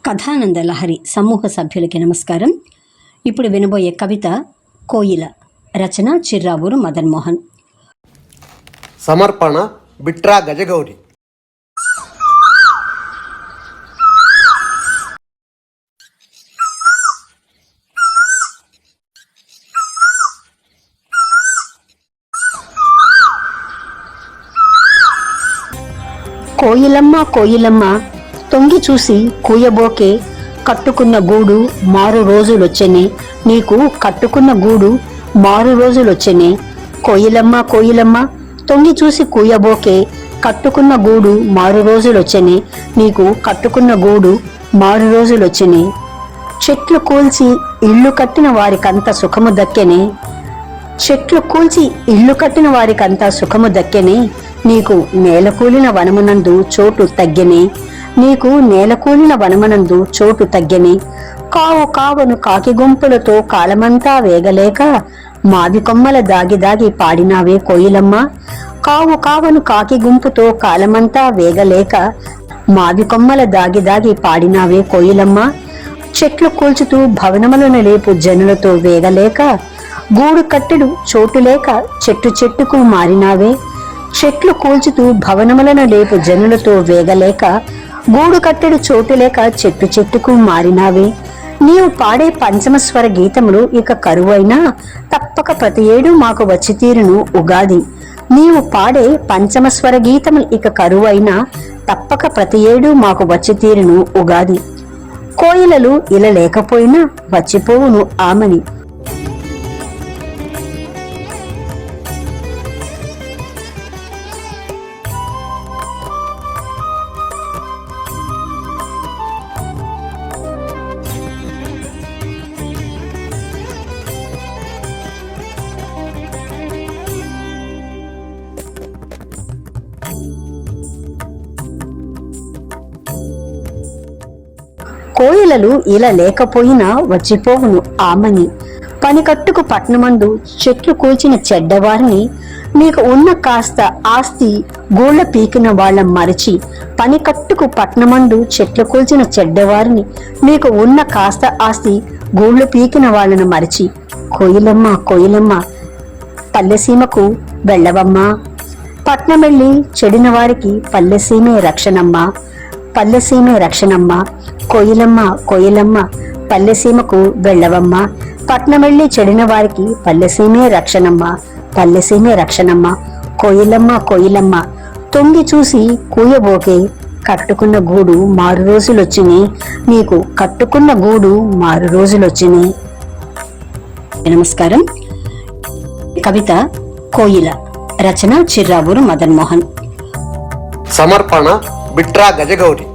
కథానంద లహరి సమూహ సభ్యులకి నమస్కారం. ఇప్పుడు వినబోయే కవిత కోయిల. రచన చిర్రావూరు మదన్ మోహన్. సమర్పణ బిట్రా గజగౌరి. కోయిలమ్మ కోయిలమ్మ తొంగి చూసి కూయబోకే, కట్టుకున్న గూడు మారు రోజులొచ్చెనే, నీకు కట్టుకున్న గూడు మారు రోజులొచ్చెనే. కోయిలమ్మ కోయిలమ్మ తొంగి చూసి కూయబోకే, కట్టుకున్న గూడు మారు రోజులొచ్చెనే, నీకు కట్టుకున్న గూడు మారు రోజులొచ్చెనే. చెట్లు కూల్చి ఇల్లు కట్టిన వారికంత సుఖము దక్కెనే, చెట్లు కూల్చి ఇల్లు కట్టిన వారికంతా సుఖము దక్కెనే, నీకు నేలకూలిన వనమునందు చోటు తగ్గెనే, నీకు నేలకూలిన వనమునందు చోటు తగ్గెనే. కావు కావును కాకి గుంపులతో కాలమంతా వేగలేక, మావి కొమ్మల దాగి దాగి పాడినావే కోయిలమ్మ. కావు కావును కాకి గుంపుతో కాలమంతా వేగలేక, మావి కొమ్మల దాగి దాగి పాడినావే కోయిలమ్మ. చెట్లు కూల్చుతూ భవనములను లేపు జనులతో వేగలేక, గూడు కట్టెడు చోటు లేక చెట్టు చెట్టుకు మారినావే. చెట్లు కూల్చుతూ భవనములను లేపు జనులతో వేగలేక, గూడు కట్టెడు చోటు లేక చెట్టు చెట్టుకు మారినావే. నీవు పాడే పంచమస్వర గీతములు ఇక కరువైనా, తప్పక ప్రతి ఏడు మాకు వచ్చి తీరును ఉగాది. నీవు పాడే పంచమస్వర గీతములు ఇక కరువైనా, తప్పక ప్రతి ఏడు మాకు వచ్చి తీరును ఉగాది. కోయిలలు ఇలా లేకపోయినా వచ్చిపోవును ఆమని. కోయిలలు ఇలా లేకపోయినా వచ్చిపోవును ఆమని. పనికట్టుకు పట్నమందు చెట్లు కూల్చిన చెడ్డవారిని, నీకు ఉన్న కాస్త ఆస్తి గూళ్ళ పీకిన వాళ్ళ మరచి. పనికట్టుకు పట్నమందు చెట్లు కూల్చిన చెడ్డవారిని, నీకు ఉన్న కాస్త ఆస్తి గూళ్ళు పీకిన వాళ్ళను మరచి. కోయిలమ్మ కోయిలమ్మ పల్లెసీమకు వెళ్ళవమ్మా, పట్నమెళ్ళి చెడిన వారికి పల్లెసీమే రక్షణమ్మా, పల్లెసీమే రక్షణమ్మ. కోయిలమ్మ కోయిలమ్మ పల్లెసీమకు వెళ్ళవమ్మ, పట్నమెళ్ళి చెడిన వారికి పల్లెసీమే రక్షణమ్మ, పల్లెసీమే రక్షణమ్మ. కోయిలమ్మ కోయిలమ్మ తొంగి చూసి కూయబోకే, కట్టుకున్న గూడు మారు రోజులొచ్చినే, నీకు కట్టుకున్న గూడు మారు రోజులొచ్చినే. నమస్కారం. కవిత కోయిల. రచన చిర్రావూరు మదన్ మోహన్. సమర్పణ బిట్రా గజగౌరి.